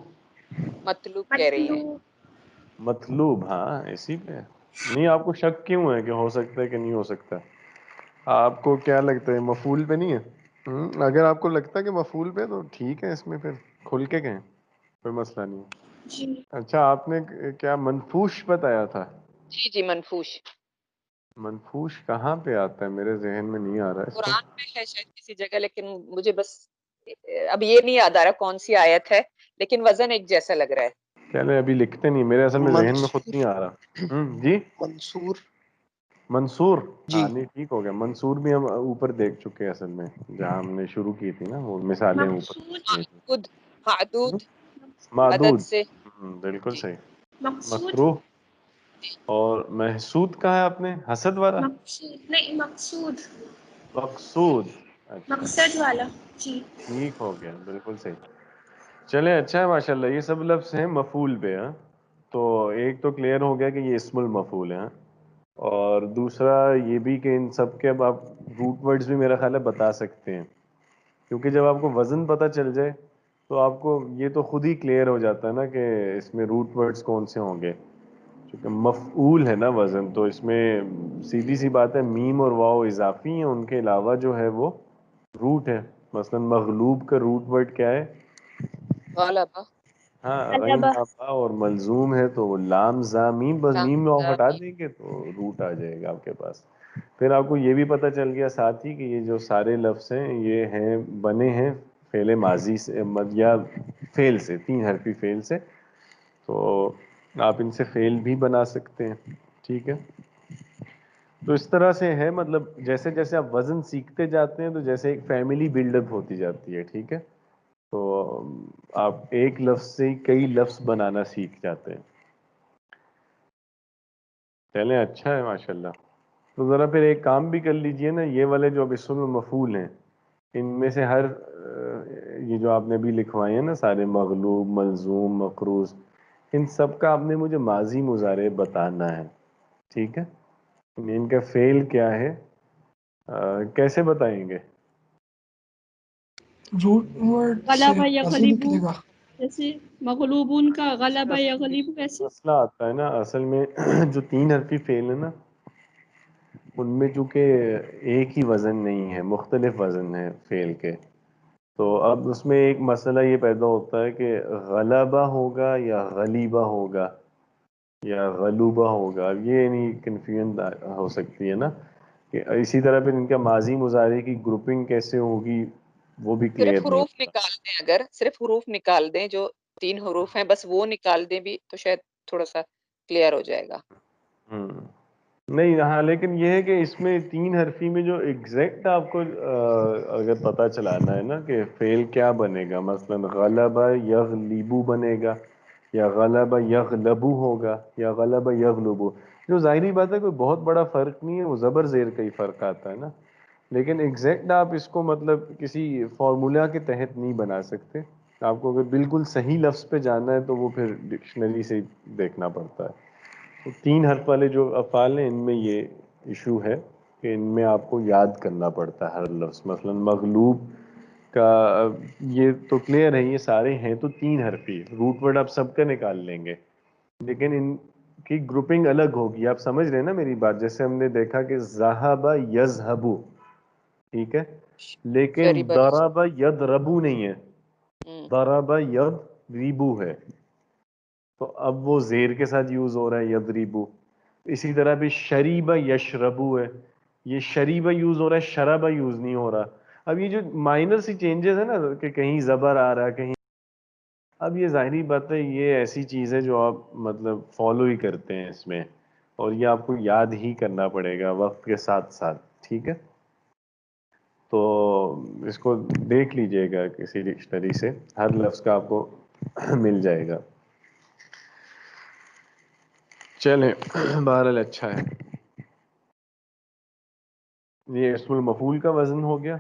مطلوب کہہ رہی ہیں. مطلوب. مطلوب. ہاں اسی پہ. نہیں آپ کو شک کیوں ہے کہ ہو سکتا ہے کہ نہیں ہو سکتا؟ آپ کو کیا لگتا ہے مفعول پہ نہیں ہے؟ اگر آپ کو لگتا ہے کہ مفعول پہ تو ٹھیک ہے, اس میں پھر کھل کے کہیں, کوئی مسئلہ نہیں ہے. جی. اچھا آپ نے کیا منفوش بتایا تھا؟ جی جی منفوش. منفوش کہاں پہ آتا ہے؟ میرے ذہن میں نہیں آ رہا اس قرآن وقت. میں ہے شاید کسی جگہ, لیکن مجھے بس اب یہ نہیں یاد آ رہا کون سی آیت ہے, لیکن وزن ایک جیسا لگ رہا ہے. چلے ابھی لکھتے نہیں, میرے اصل میں ذہن میں خود منصور نہیں آ رہا. جی منصور منصور. جی. ہاں نہیں ٹھیک ہو گیا. منصور بھی ہم اوپر دیکھ چکے ہیں اصل میں, جہاں ہم نے شروع کی تھی نا وہ مثالیں اوپر. مقصود. معدود. معدود عدد معدود. سے. بالکل جی. صحیح. مقصود. مکروہ. اور محسود کہا ہے آپ نے؟ حسد والا. مقصود نہیں, مقصود. مقصود. اچھا مقصد والا. جی. ٹھیک ہو گیا, بالکل صحیح. چلیں اچھا ہے ماشاءاللہ. یہ سب لفظ ہیں مفعول پہ. ہاں تو ایک تو کلیئر ہو گیا کہ یہ اسم المفعول ہے. اور دوسرا یہ بھی کہ ان سب کے اب آپ روٹ ورڈز بھی میرا خیال ہے بتا سکتے ہیں, کیونکہ جب آپ کو وزن پتہ چل جائے تو آپ کو یہ تو خود ہی کلیئر ہو جاتا ہے نا کہ اس میں روٹ ورڈز کون سے ہوں گے. چونکہ مفعول ہے نا وزن, تو اس میں سیدھی سی بات ہے میم اور واو اضافی ہیں, ان کے علاوہ جو ہے وہ روٹ ہے. مثلا مغلوب کا روٹ ورڈ کیا ہے؟ غلبہ. ہاں غین غلبہ. با, اور ملزوم ہے تو لام زا میم, بس میم میں آپ ہٹا لام. دیں گے تو روٹ آ جائے گا آپ کے پاس. پھر آپ کو یہ بھی پتہ چل گیا ساتھ ہی کہ یہ جو سارے لفظ ہیں یہ ہیں بنے ہیں فعل ماضی سے یا فعل سے, 3 حرفی فعل سے. تو آپ ان سے فعل بھی بنا سکتے ہیں. ٹھیک ہے, تو اس طرح سے ہے. مطلب جیسے جیسے آپ وزن سیکھتے جاتے ہیں تو جیسے ایک فیملی بلڈ اپ ہوتی جاتی ہے. ٹھیک ہے, تو آپ ایک لفظ سے ہی کئی لفظ بنانا سیکھ جاتے ہیں. چلیں اچھا ہے ماشاءاللہ. تو ذرا پھر ایک کام بھی کر لیجئے نا, یہ والے جو اب اسم مفعول ہیں ان میں سے ہر یہ جو آپ نے بھی لکھوائے ہیں نا سارے, مغلوب, ملزوم, مقروض, ان سب کا آپ نے مجھے ماضی مضارع بتانا ہے. ٹھیک ہے, ان کا فعل کیا ہے, کیسے بتائیں گے؟ روٹ ورڈ سے غلبہ کیسے یغلبو, نکلے گا؟ جیسے مغلوبون کا غلبہ یغلبو کیسے. مسئلہ آتا ہے نا اصل میں جو 3 حرفی فعل ہے نا ان میں چونکہ ایک ہی وزن نہیں ہے, مختلف وزن ہے فعل کے. تو اب اس میں ایک مسئلہ یہ پیدا ہوتا ہے کہ غلبہ ہوگا یا غلیبہ ہوگا یا غلوبہ ہوگا. اب یہ نہیں کنفیوژن ہو سکتی ہے نا, کہ اسی طرح پھر ان کا ماضی مضارع کی گروپنگ کیسے ہوگی وہ بھی کلیئر صرف نہیں حروف ہوتا. نکال دیں, اگر صرف حروف نکال دیں جو 3 حروف ہیں بس وہ نکال دیں بھی تو شاید تھوڑا سا کلیئر ہو جائے گا. نہیں ہاں, لیکن یہ ہے کہ اس میں 3 حرفی میں جو ایگزیکٹ آپ کو اگر پتہ چلانا ہے نا کہ فعل کیا بنے گا, مثلا غلبہ یغلبو بنے گا یا غلبہ یغلبو ہوگا یا غلبہ یغلبو, جو ظاہری بات ہے کوئی بہت بڑا فرق نہیں ہے, وہ زبر زیر کا ہی فرق آتا ہے نا. لیکن ایگزیکٹ آپ اس کو مطلب کسی فارمولا کے تحت نہیں بنا سکتے. آپ کو اگر بالکل صحیح لفظ پہ جانا ہے تو وہ پھر ڈکشنری سے دیکھنا پڑتا ہے. تو 3 حرف والے جو افعال ہیں ان میں یہ ایشو ہے کہ ان میں آپ کو یاد کرنا پڑتا ہے ہر لفظ. مثلا مغلوب کا یہ تو کلیئر ہے, یہ سارے ہیں تو 3 حرفی, روٹ ورڈ آپ سب کا نکال لیں گے, لیکن ان کی گروپنگ الگ ہوگی. آپ سمجھ رہے ہیں نا میری بات؟ جیسے ہم نے دیکھا کہ ذہب یذہب، ٹھیک ہے، لیکن ضرب یضرب نہیں ہے، ضرب یضرب ہے. تو اب وہ زیر کے ساتھ یوز ہو رہا ہے یضربو. اسی طرح بھی شریب یشربو ہے، یہ شریب یوز ہو رہا ہے، شرب یوز نہیں ہو رہا. اب یہ جو مائنر سی چینجز ہے نا کہ کہیں زبر آ رہا ہے کہیں، اب یہ ظاہری بات ہے یہ ایسی چیز ہے جو آپ مطلب فالو ہی کرتے ہیں اس میں، اور یہ آپ کو یاد ہی کرنا پڑے گا وقت کے ساتھ ساتھ، ٹھیک ہے. تو اس کو دیکھ لیجئے گا کسی ڈکشنری سے، ہر لفظ کا آپ کو مل جائے گا. چلیں بہرحال اچھا ہے. یہ اسم المفعول کا وزن ہو گیا.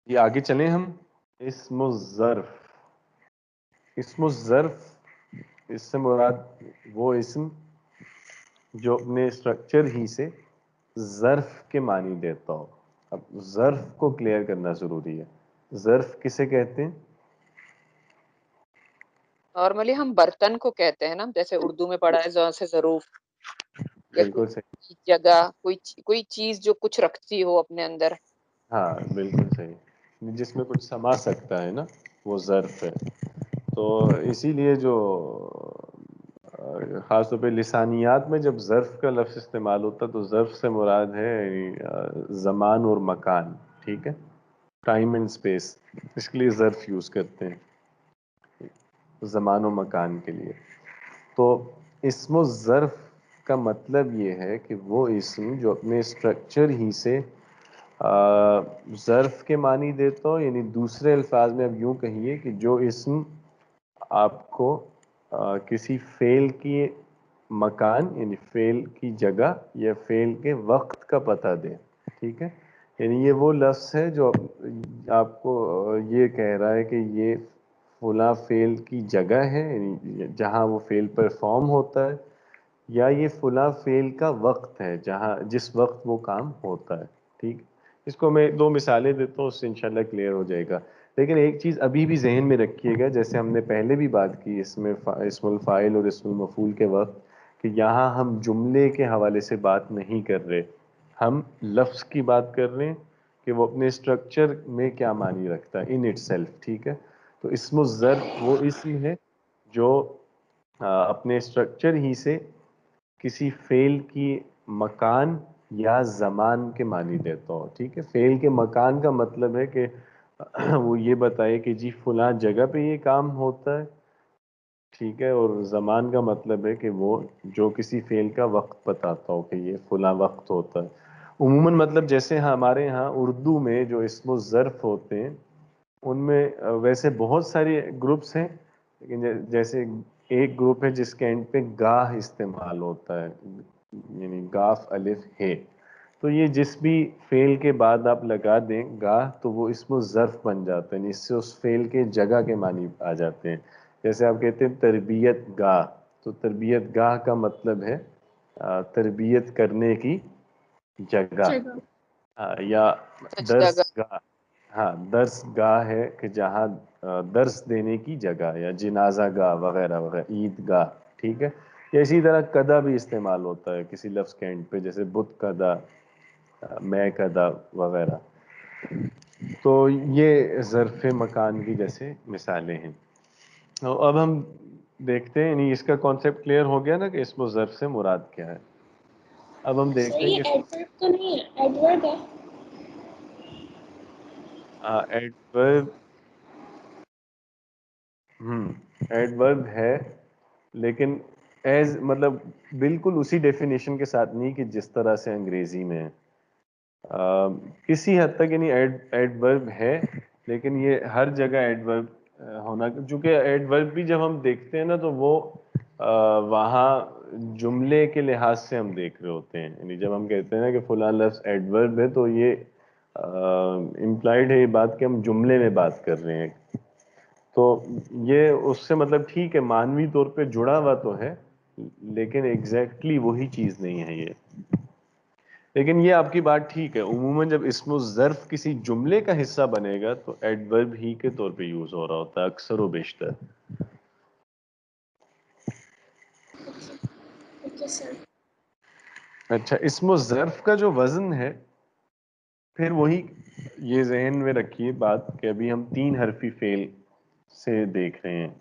یہ آگے چلیں ہم. اسم الظرف. اسم الظرف، اس سے مراد وہ اسم جو اپنے اسٹرکچر ہی سے ظرف کے معنی دیتا ہو. اب ظرف کو کلیئر کرنا ضروری ہے. ظرف کسے کہتے ہیں؟ نارملی ہم برتن کو کہتے ہیں نا، جیسے اردو میں پڑھا ہے ز سے ظروف، یا بالکل صحیح. کوئی جگہ، کوئی چیز جو کچھ رکھتی ہو اپنے اندر. ہاں بالکل صحیح، جس میں کچھ سما سکتا ہے نا وہ ظرف ہے. تو اسی لیے جو خاص طور پہ لسانیات میں جب ظرف کا لفظ استعمال ہوتا ہے تو ظرف سے مراد ہے زمان اور مکان، ٹھیک ہے، ٹائم اینڈ اسپیس. اس کے لیے ظرف یوز کرتے ہیں زمان و مکان کے لیے. تو اسم الظرف کا مطلب یہ ہے کہ وہ اسم جو اپنے اسٹرکچر ہی سے ظرف کے معنی دیتا ہو، یعنی دوسرے الفاظ میں اب یوں کہیے کہ جو اسم آپ کو کسی فعل کی مکان یعنی فعل کی جگہ یا فعل کے وقت کا پتہ دے، ٹھیک ہے. یعنی یہ وہ لفظ ہے جو آپ کو یہ کہہ رہا ہے کہ یہ فلاں فعل کی جگہ ہے، یعنی جہاں وہ فعل پرفارم ہوتا ہے، یا یہ فلاں فعل کا وقت ہے جس وقت وہ کام ہوتا ہے، ٹھیک. اس کو میں دو مثالیں دیتا ہوں، اس سے انشاءاللہ کلیئر ہو جائے گا. لیکن ایک چیز ابھی بھی ذہن میں رکھیے گا، جیسے ہم نے پہلے بھی بات کی اسم الفاعل اور اسم المفعول کے وقت، کہ یہاں ہم جملے کے حوالے سے بات نہیں کر رہے، ہم لفظ کی بات کر رہے ہیں کہ وہ اپنے اسٹرکچر میں کیا معنی رکھتا ہے ان اٹ سیلف، ٹھیک ہے. تو اسم الظرف وہ اسم ہے جو اپنے اسٹرکچر ہی سے کسی فعل کی مکان یا زمان کے معنی دیتا ہو، ٹھیک ہے. فعل کے مکان کا مطلب ہے کہ وہ یہ بتائے کہ جی فلاں جگہ پہ یہ کام ہوتا ہے، ٹھیک ہے. اور زمان کا مطلب ہے کہ وہ جو کسی فعل کا وقت بتاتا ہو کہ یہ فلاں وقت ہوتا ہے. عموماً مطلب جیسے ہمارے ہاں اردو میں جو اسم الظرف ہوتے ہیں ان میں ویسے بہت سارے گروپس ہیں، لیکن جیسے ایک گروپ ہے جس کے اینڈ پہ گاہ استعمال ہوتا ہے، یعنی گاف الف ہے. تو یہ جس بھی فعل کے بعد آپ لگا دیں گاہ تو وہ اسم الظرف بن جاتا ہے، یعنی اس سے اس فعل کے جگہ کے معنی آ جاتے ہیں. جیسے آپ کہتے ہیں تربیت گاہ، تو تربیت گاہ کا مطلب ہے تربیت کرنے کی جگہ. یا درس جگہ. گاہ، ہاں درس گاہ ہے کہ جہاں درس دینے کی جگہ، یا جنازہ گاہ وغیرہ وغیرہ، عید گاہ، ٹھیک ہے. یا اسی طرح کدا بھی استعمال ہوتا ہے کسی لفظ کے اینڈ پہ، جیسے بت کدا، میں کدا وغیرہ. تو یہ ظرف مکان کی جیسے مثالیں ہیں. اب ہم دیکھتے ہیں، یعنی اس کا کانسیپٹ کلیئر ہو گیا نا کہ اسم و ظرف سے مراد کیا ہے. اب ہم دیکھتے ہیں کہ ایڈورب تو نہیں ہے، ایڈورب ہے. ایڈورب ایڈورب ہے، لیکن ایز مطلب بالکل اسی ڈیفینیشن کے ساتھ نہیں کہ جس طرح سے انگریزی میں ہے. کسی حد تک یعنی ایڈورب ہے، لیکن یہ ہر جگہ ایڈورب ہونا، چونکہ ایڈورب بھی جب ہم دیکھتے ہیں نا تو وہ وہاں جملے کے لحاظ سے ہم دیکھ رہے ہوتے ہیں. یعنی جب ہم کہتے ہیں نا کہ فلاں لفظ ایڈورب ہے تو یہ امپلائڈ ہے یہ بات کہ ہم جملے میں بات کر رہے ہیں. تو یہ اس سے مطلب ٹھیک ہے معنوی طور پہ جڑا ہوا تو ہے، لیکن ایگزیکٹلی وہی چیز نہیں ہے یہ. لیکن یہ آپ کی بات ٹھیک ہے، عموماً جب اسم الظرف کسی جملے کا حصہ بنے گا تو ایڈورب ہی کے طور پہ یوز ہو رہا ہوتا ہے اکثر و بیشتر. اچھا، اسم الظرف کا جو وزن ہے پھر وہی یہ ذہن میں رکھیے بات کہ ابھی ہم 3 حرفی فعل سے دیکھ رہے ہیں.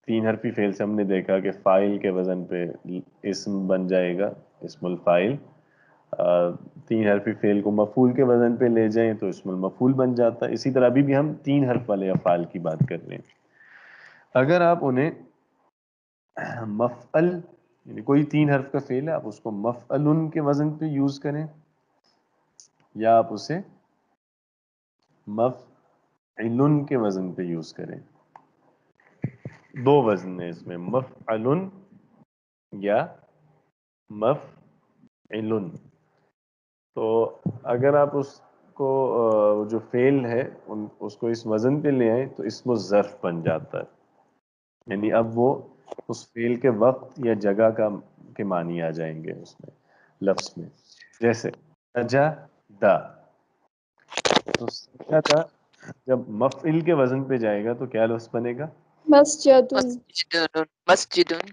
3 حرفی فعل سے ہم نے دیکھا کہ فاعل کے وزن پہ اسم بن جائے گا، اسم الفاعل. 3 حرفی فعل کو مفعول کے وزن پہ لے جائیں تو اسم المفعول بن جاتا ہے. اسی طرح ابھی بھی ہم 3 حرف والے افعال کی بات کر رہے ہیں. اگر آپ انہیں مفعل، یعنی کوئی 3 حرف کا فعل ہے، آپ اس کو مفعلن کے وزن پہ یوز کریں یا آپ اسے مفعلن کے وزن پہ یوز کریں. 2 وزن ہیں اس میں، مفعلن یا مفعلن. تو اگر آپ اس کو جو فعل ہے اس کو اس وزن پہ لے آئیں تو اسم الظرف بن جاتا ہے. یعنی اب وہ اس فعل کے وقت یا جگہ کے معنی آ جائیں گے اس میں، لفظ میں. جیسے سجدہ، تو سجدہ جب مفعل کے وزن پہ جائے گا تو کیا لفظ بنے گا؟ مسجدن مسجدن.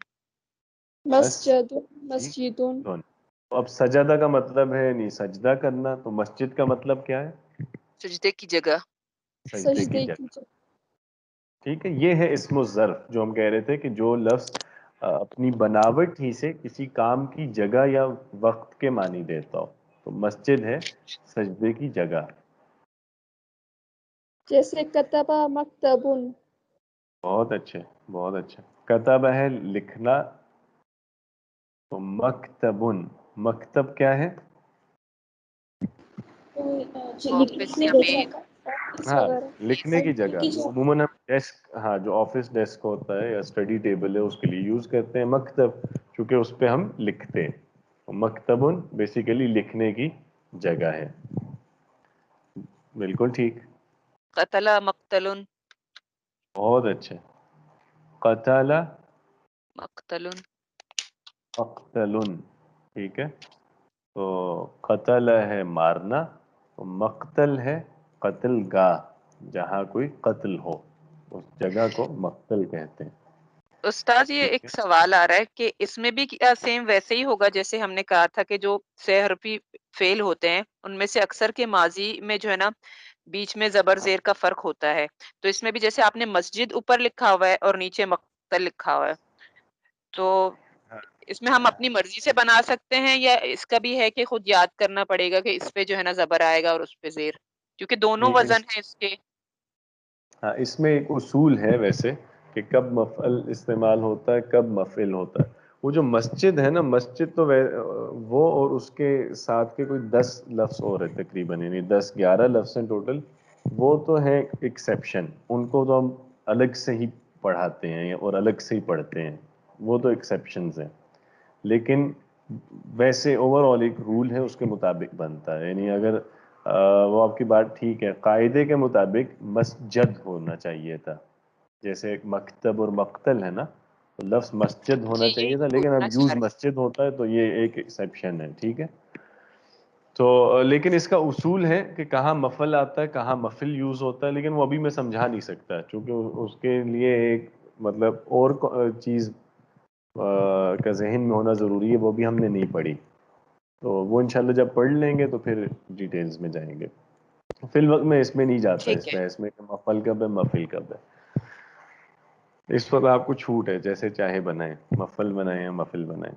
مسجدن مسجدن. تو اب سجدہ کا مطلب ہے نہیں سجدہ کرنا، تو مسجد کا مطلب کیا ہے؟ سجدے کی جگہ. سجدے کی جگہ. ٹھیک ہے، یہ ہے اسم الظرف جو ہم کہہ رہے تھے کہ جو لفظ اپنی بناوٹ ہی سے کسی کام کی جگہ یا وقت کے معنی دیتا ہو. تو مسجد ہے سجدے کی جگہ. جیسے کتبہ مکتبن. بہت اچھے، بہت اچھا. کتب ہے لکھنا، تو مکتبن، مکتب کیا ہے؟ آفس یا میل. ہاں، لکھنے کی جگہ. عموماً ہم ڈیسک، ہاں جو آفس ڈیسک ہوتا ہے یا اسٹڈی ٹیبل ہے اس کے لیے یوز کرتے ہیں مکتب، چونکہ اس پہ ہم لکھتے ہیں. مکتبن بیسیکلی لکھنے کی جگہ ہے. بالکل ٹھیک. قتل مقتلن. بہت اچھے. قتل مقتلن. مقتلن. ٹھیک ہے، تو قتل ہے مارنا، تو مقتل ہے قتل گاہ، جہاں کوئی قتل ہو اس جگہ کو مقتل کہتے ہیں. استاد یہ ٹھیک ہے، ایک سوال آ رہا ہے کہ اس میں بھی کیا سیم ویسے ہی ہوگا جیسے ہم نے کہا تھا کہ جو 6 حرفی فعل ہوتے ہیں ان میں سے اکثر کے ماضی میں جو ہے نا بیچ میں زبر زیر کا فرق ہوتا ہے. تو اس میں بھی جیسے آپ نے مسجد اوپر لکھا ہوا ہے اور نیچے مقتل لکھا ہوا ہے، تو اس میں ہم اپنی مرضی سے بنا سکتے ہیں یا اس کا بھی ہے کہ خود یاد کرنا پڑے گا کہ اس پہ جو ہے نا زبر آئے گا اور اس پہ زیر، کیونکہ دونوں نہیں، وزن ہیں اس کے. ہاں اس میں ایک اصول ہے ویسے کہ کب مفعل استعمال ہوتا ہے کب مفعل ہوتا ہے. وہ جو مسجد ہے نا، مسجد تو وہ اور اس کے ساتھ کے کوئی 10 لفظ اور ہیں تقریباً، یعنی 10-11 لفظ ہیں ٹوٹل. وہ تو ہے ایکسیپشن، ان کو تو ہم الگ سے ہی پڑھاتے ہیں اور الگ سے ہی پڑھتے ہیں، وہ تو ایکسیپشنز ہیں. لیکن ویسے اوور آل ایک رول ہے اس کے مطابق بنتا ہے. یعنی اگر وہ آپ کی بات ٹھیک ہے، قاعدے کے مطابق مسجد ہونا چاہیے تھا. جیسے ایک مکتب اور مقتل ہے نا، تو لفظ مسجد ہونا جی چاہیے یہی تھا، لیکن پوچھنا اب چاہ یوز رہے مسجد ہوتا ہے تو یہ ایک ایکسیپشن ہے. ٹھیک ہے، تو لیکن اس کا اصول ہے کہ کہاں مفعل آتا ہے کہاں مفعل یوز ہوتا ہے، لیکن وہ ابھی میں سمجھا نہیں سکتا چونکہ اس کے لیے ایک مطلب اور چیز کا ذہن میں ہونا ضروری ہے، وہ بھی ہم نے نہیں پڑھی. تو وہ انشاءاللہ جب پڑھ لیں گے تو پھر ڈیٹیلز میں جائیں گے. فی الوقت میں اس میں نہیں جاتا ٹھیک اس ہے. بحث میں کہ مفعل کب ہے مفعل کب ہے. اس وقت آپ کو چھوٹ ہے، جیسے چاہے بنائیں، مفعل بنائیں یا مفعل بنائیں.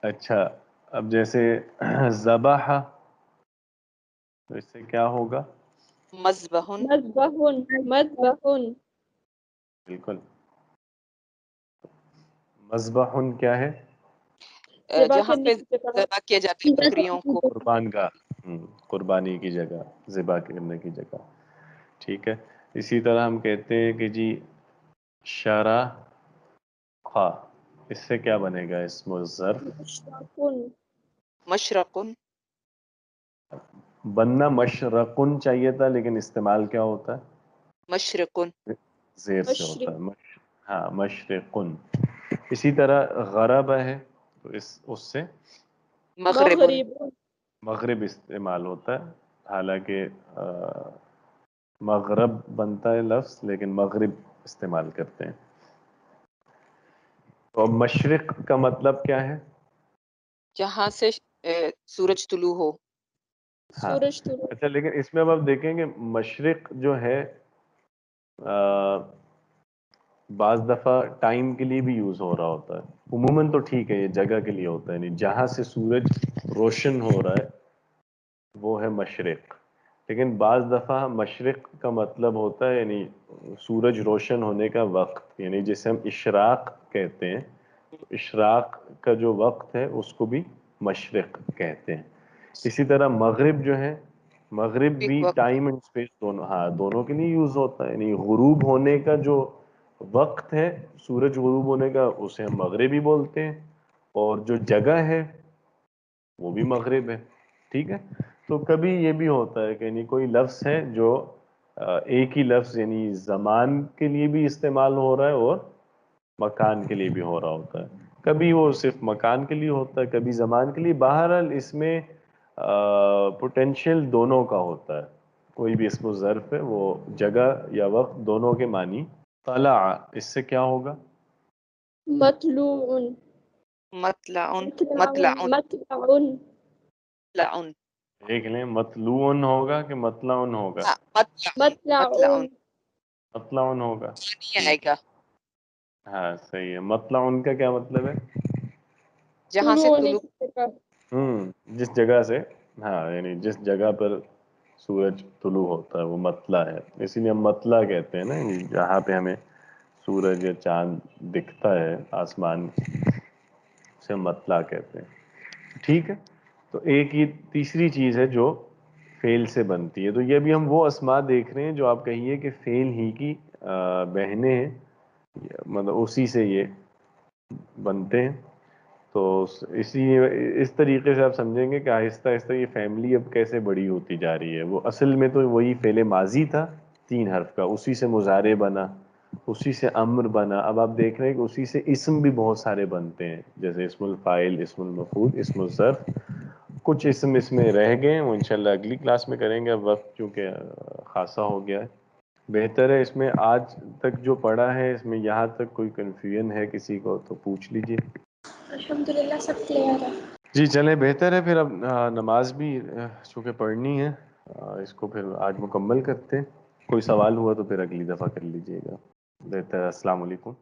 اچھا، اب جیسے ذبح، تو اس سے کیا ہوگا؟ مذبحن. مذبحن مذبحن. بالکل. مذبحن کیا ہے؟ ذبح جہاں کرنے پہ کی جگہ. ذبح کیا جاتا ہے بکریوں کو. قربان گاہ، قربانی کی جگہ، ذبح کرنے کی جگہ. ٹھیک ہے، اسی طرح ہم کہتے ہیں کہ جی شرح، اس سے کیا بنے گا اسم الظرف؟ مشرقن. مشرقن. بننا مشرقن چاہیے تھا لیکن استعمال کیا ہوتا ہے؟ مشرقن. زیر سے ہوتا مشرق. ہے. ہاں مشرقن. اسی طرح غرب ہے تو اس سے مغربن. مغرب. مغرب استعمال ہوتا ہے، حالانکہ مغرب بنتا ہے لفظ لیکن مغرب استعمال کرتے ہیں. اور مشرق کا مطلب کیا ہے؟ جہاں سے سورج طلوع ہو. ہاں سورج طلوع. اچھا، لیکن اس میں اب آپ دیکھیں گے مشرق جو ہے بعض دفعہ ٹائم کے لیے بھی یوز ہو رہا ہوتا ہے. عموماً تو ٹھیک ہے یہ جگہ کے لیے ہوتا ہے، یعنی جہاں سے سورج روشن ہو رہا ہے وہ ہے مشرق. لیکن بعض دفعہ مشرق کا مطلب ہوتا ہے یعنی سورج روشن ہونے کا وقت، یعنی جسے ہم اشراق کہتے ہیں. تو اشراق کا جو وقت ہے اس کو بھی مشرق کہتے ہیں. اسی طرح مغرب جو ہے، مغرب بھی وقت. ٹائم اینڈ اسپیس دونوں، ہاں دونوں کے لیے یوز ہوتا ہے. یعنی غروب ہونے کا جو وقت ہے، سورج غروب ہونے کا، اسے ہم مغربی بولتے ہیں، اور جو جگہ ہے وہ بھی مغرب ہے. ٹھیک ہے. تو کبھی یہ بھی ہوتا ہے کہ یعنی کوئی لفظ ہے جو ایک ہی لفظ یعنی زمان کے لیے بھی استعمال ہو رہا ہے اور مکان کے لیے بھی ہو رہا ہوتا ہے. کبھی وہ صرف مکان کے لیے ہوتا ہے، کبھی زمان کے لیے. بہرحال اس میں پوٹینشیل دونوں کا ہوتا ہے. کوئی بھی اسم و ظرف ہے وہ جگہ یا وقت دونوں کے معنی. طلع اس سے کیا ہوگا؟ مطلوع. مطلع. مطلع. مطلع. مطلع. مطلع. دیکھ لیں مطلوعن ہوگا کہ مطلعن ہوگا؟ مطلع. مطلع. مطلع. مطلعن ہوگا. نہیں آئے گا. ہاں صحیح ہے. مطلعن کا کیا مطلب ہے؟ جہاں سے طلوع ہونے طلوع. کی جگہ. جس جگہ سے، ہاں یعنی جس جگہ پر سورج طلوع ہوتا ہے وہ مطلع ہے. اسی لیے ہم مطلع کہتے ہیں نا، یعنی جہاں پہ ہمیں سورج یا چاند دکھتا ہے آسمان، اسے مطلع کہتے ہیں. ٹھیک ہے. تو ایک یہ تیسری چیز ہے جو فعل سے بنتی ہے. تو یہ بھی ہم وہ اسماء دیکھ رہے ہیں جو آپ کہیے کہ فعل ہی کی بہنیں ہیں، مطلب اسی سے یہ بنتے ہیں. تو اس طریقے سے آپ سمجھیں گے کہ آہستہ آہستہ یہ فیملی اب کیسے بڑی ہوتی جا رہی ہے. وہ اصل میں تو وہی فعل ماضی تھا 3 حرف کا، اسی سے مضارع بنا، اسی سے امر بنا. اب آپ دیکھ رہے ہیں کہ اسی سے اسم بھی بہت سارے بنتے ہیں، جیسے اسم الفاعل، اسم المفعول، اسم الظرف. کچھ اسم اس میں رہ گئے، وہ انشاءاللہ اگلی کلاس میں کریں گے. اب وقت چونکہ خاصا ہو گیا ہے. بہتر ہے اس میں آج تک جو پڑھا ہے اس میں یہاں تک کوئی کنفیوژن ہے کسی کو تو پوچھ لیجئے. الحمدللہ سب کلیئر ہے. جی چلیں بہتر ہے پھر. اب نماز بھی چونکہ پڑھنی ہے، اس کو پھر آج مکمل کرتے ہیں. کوئی سوال ہوا تو پھر اگلی دفعہ کر لیجئے گا. بہتر ہے. السلام علیکم.